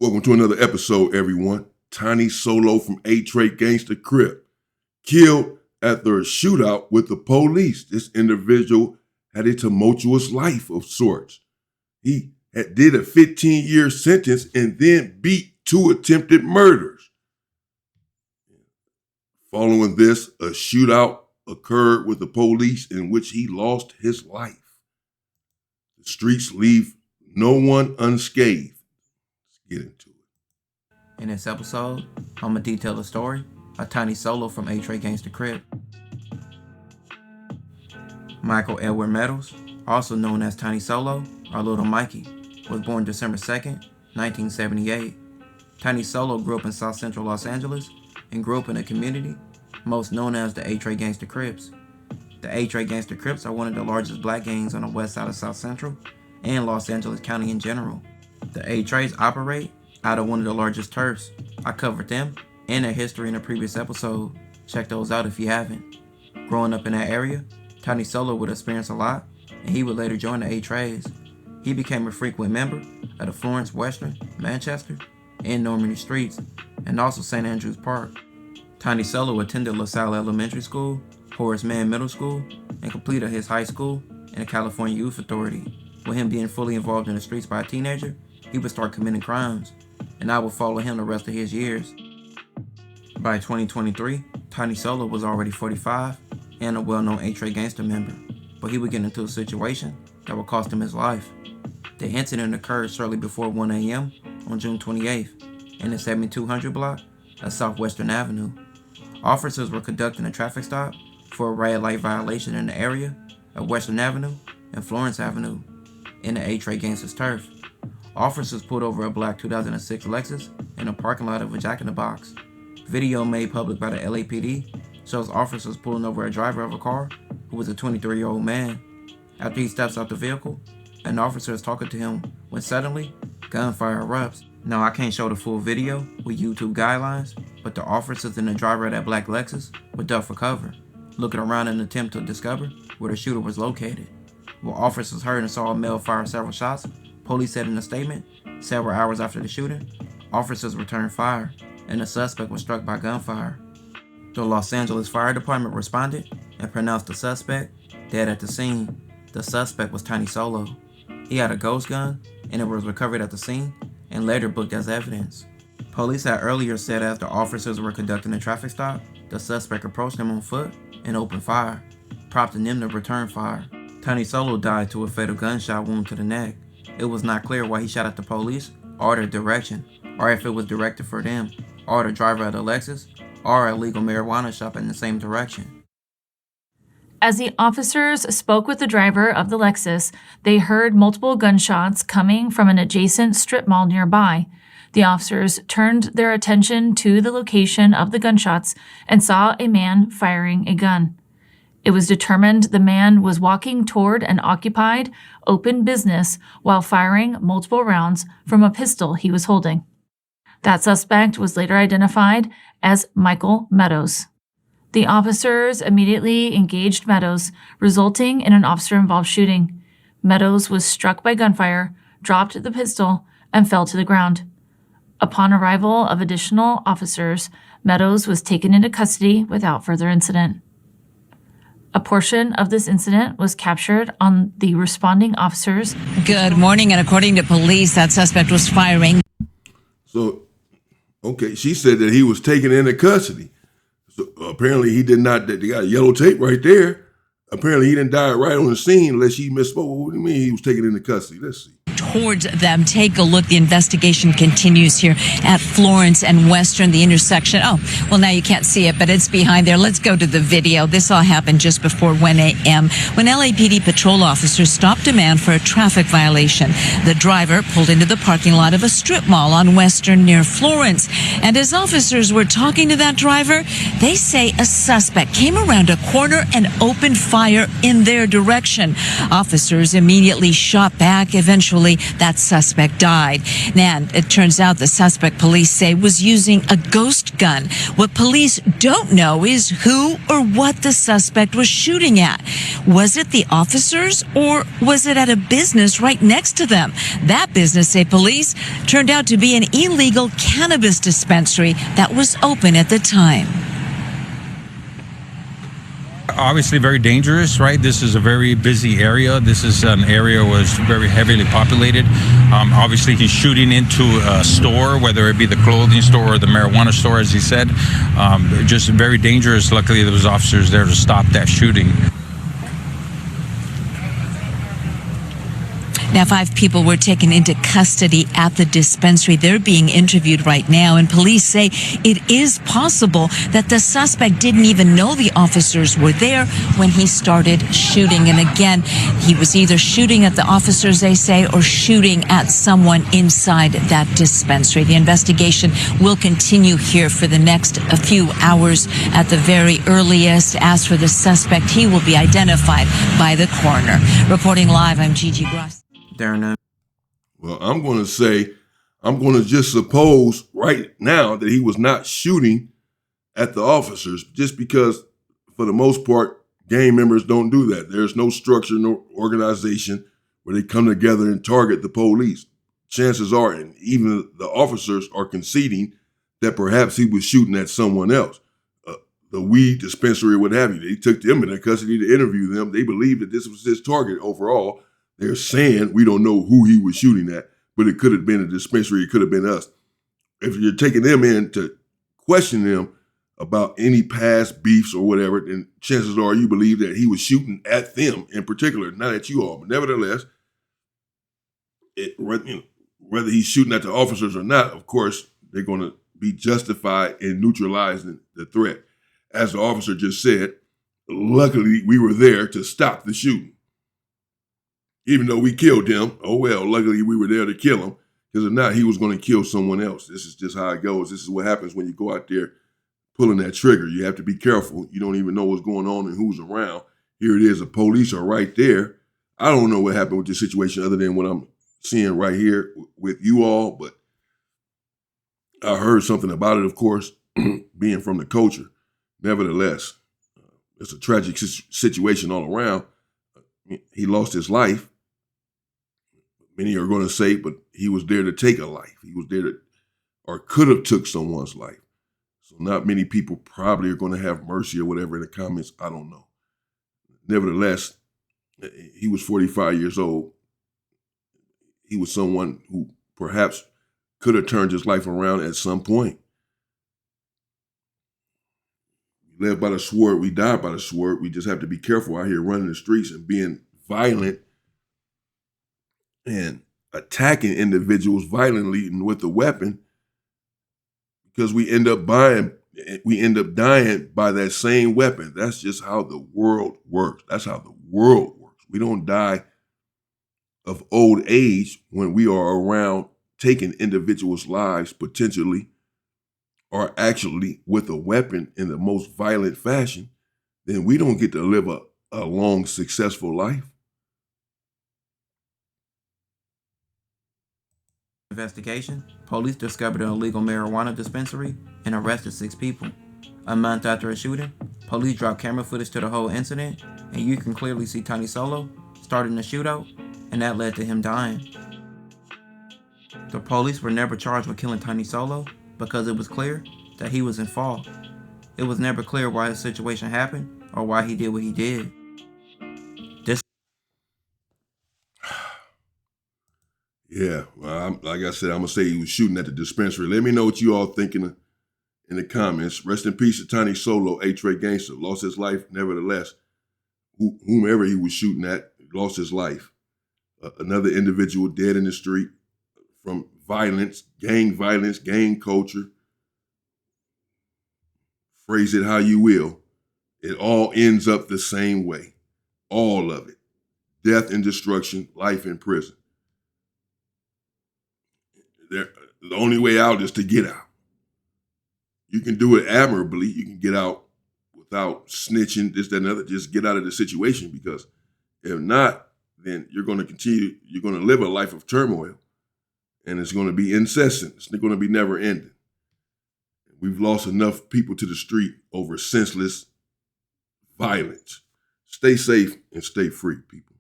Welcome to another episode, everyone. Tiny Solo from Gansta, Crip, killed after a shootout with the police. This individual had a tumultuous life of sorts. He did a 15-year sentence and then beat 2 attempted murders. Following this, a shootout occurred with the police in which he lost his life. The streets leave no one unscathed. Let's get into it. In this episode, I'm going to detail the story of Tiny Solo from Gansta, Crip. Michael Edward Meadows, also known as Tiny Solo or Little Mikey, was born December 2nd, 1978. Tiny Solo grew up in South Central Los Angeles and grew up in a community most known as the Gansta Crips. The Gansta Crips are one of the largest black gangs on the west side of South Central and Los Angeles County in general. The Trays operate out of one of the largest turfs. I covered them and their history in a previous episode. Check those out if you haven't. Growing up in that area, Tiny Solo would experience a lot, and he would later join the Trays. He became a frequent member of the Florence, Western, Manchester, and Normandy streets, and also St. Andrews Park. Tiny Solo attended LaSalle Elementary School, Horace Mann Middle School, and completed his high school in the California Youth Authority. With him being fully involved in the streets by a teenager, he would start committing crimes, and I would follow him the rest of his years. By 2023, Tiny Solo was already 45 and a well-known Gangsta member, but he would get into a situation that would cost him his life. The incident occurred shortly before 1 a.m. on June 28th in the 7200 block of Southwestern Avenue. Officers were conducting a traffic stop for a red light violation in the area of Western Avenue and Florence Avenue in the Gangsta's turf. Officers pulled over a black 2006 Lexus in a parking lot of a Jack in the Box. Video made public by the LAPD shows officers pulling over a driver of a car who was a 23-year-old man. After he steps out the vehicle, an officer is talking to him when suddenly gunfire erupts. Now I can't show the full video with YouTube guidelines, but the officers and the driver of that black Lexus were ducked for cover, looking around in an attempt to discover where the shooter was located. While officers heard and saw a male fire several shots, police said in a statement, several hours after the shooting, officers returned fire and the suspect was struck by gunfire. The Los Angeles Fire Department responded and pronounced the suspect dead at the scene. The suspect was Tiny Solo. He had a ghost gun and it was recovered at the scene and later booked as evidence. Police had earlier said as the officers were conducting a traffic stop, the suspect approached them on foot and opened fire, prompting them to return fire. Tiny Solo died to a fatal gunshot wound to the neck. It was not clear why he shot at the police or their direction, or if it was directed for them, or the driver of the Lexus, or a legal marijuana shop in the same direction. As the officers spoke with the driver of the Lexus, they heard multiple gunshots coming from an adjacent strip mall nearby. The officers turned their attention to the location of the gunshots and saw a man firing a gun. It was determined the man was walking toward an occupied, open business while firing multiple rounds from a pistol he was holding. That suspect was later identified as Michael Meadows. The officers immediately engaged Meadows, resulting in an officer-involved shooting. Meadows was struck by gunfire, dropped the pistol, and fell to the ground. Upon arrival of additional officers, Meadows was taken into custody without further incident. A portion of this incident was captured on the responding officers. Good morning, and according to police, that suspect was firing. So, okay, she said that he was taken into custody. So apparently he did not, they got a yellow tape right there. Apparently he didn't die right on the scene unless she misspoke. What do you mean he was taken into custody? Let's see. Towards them. Take a look. The investigation continues here at Florence and Western, the intersection. Oh, well, now you can't see it, but it's behind there. Let's go to the video. This all happened just before 1 a.m. when LAPD patrol officers stopped a man for a traffic violation. The driver pulled into the parking lot of a strip mall on Western near Florence. And as officers were talking to that driver, they say a suspect came around a corner and opened fire in their direction. Officers immediately shot back. Eventually, that suspect died. And it turns out the suspect, police say, was using a ghost gun. What police don't know is who or what the suspect was shooting at. Was it the officers or was it at a business right next to them? That business, say police, turned out to be an illegal cannabis dispensary that was open at the time. Obviously very dangerous, right? This is a very busy area. This is an area was very heavily populated. Obviously he's shooting into a store, whether it be the clothing store or the marijuana store, as he said. Just very dangerous. Luckily there was officers there to stop that shooting. Now, 5 people were taken into custody at the dispensary. They're being interviewed right now, and police say it is possible that the suspect didn't even know the officers were there when he started shooting. And again, he was either shooting at the officers, they say, or shooting at someone inside that dispensary. The investigation will continue here for the next few hours at the very earliest. As for the suspect, he will be identified by the coroner. Reporting live, I'm Gigi Gross. Well, I'm going to just suppose right now that he was not shooting at the officers, just because for the most part, gang members don't do that. There's no structure, no organization where they come together and target the police. Chances are, and even the officers are conceding that perhaps he was shooting at someone else. The weed dispensary, what have you. They took them into custody to interview them. They believed that this was his target overall. They're saying we don't know who he was shooting at, but it could have been a dispensary. It could have been us. If you're taking them in to question them about any past beefs or whatever, then chances are you believe that he was shooting at them in particular, not at you all. But nevertheless, whether he's shooting at the officers or not, of course, they're going to be justified in neutralizing the threat. As the officer just said, luckily we were there to stop the shooting. Even though we killed him, oh well, luckily we were there to kill him, because if not, he was going to kill someone else. This is just how it goes. This is what happens when you go out there pulling that trigger. You have to be careful. You don't even know what's going on and who's around. Here it is, the police are right there. I don't know what happened with this situation other than what I'm seeing right here with you all, but I heard something about it, of course, being from the culture. Nevertheless, it's a tragic situation all around. He lost his life. Many are going to say, but he was there to take a life. He was there to, or could have took someone's life. So not many people probably are going to have mercy or whatever in the comments. I don't know. Nevertheless, he was 45 years old. He was someone who perhaps could have turned his life around at some point. We live by the sword. We die by the sword. We just have to be careful out here running the streets and being violent and attacking individuals violently and with a weapon, because we end up dying by that same weapon. That's just how the world works. That's how the world works. We don't die of old age when we are around taking individuals' lives potentially, or actually with a weapon in the most violent fashion. Then we don't get to live a long, successful life. Investigation, police discovered an illegal marijuana dispensary and arrested 6 people. A month after a shooting, police dropped camera footage to the whole incident, and you can clearly see Tony Solo starting the shootout, and that led to him dying. The police were never charged with killing Tony Solo because it was clear that he was in fault. It was never clear why the situation happened or why he did what he did. Yeah, well, like I said, I'm going to say he was shooting at the dispensary. Let me know what you all thinking in the comments. Rest in peace to Tony Solo, Gansta. Lost his life, nevertheless. Whomever he was shooting at lost his life. Another individual dead in the street from violence, gang culture. Phrase it how you will. It all ends up the same way. All of it. Death and destruction, life in prison. The only way out is to get out. You can do it admirably. You can get out without snitching, this, that, and other. Just get out of the situation, because if not, then you're going to live a life of turmoil, and it's going to be incessant. It's going to be never ending. We've lost enough people to the street over senseless violence. Stay safe and stay free, people.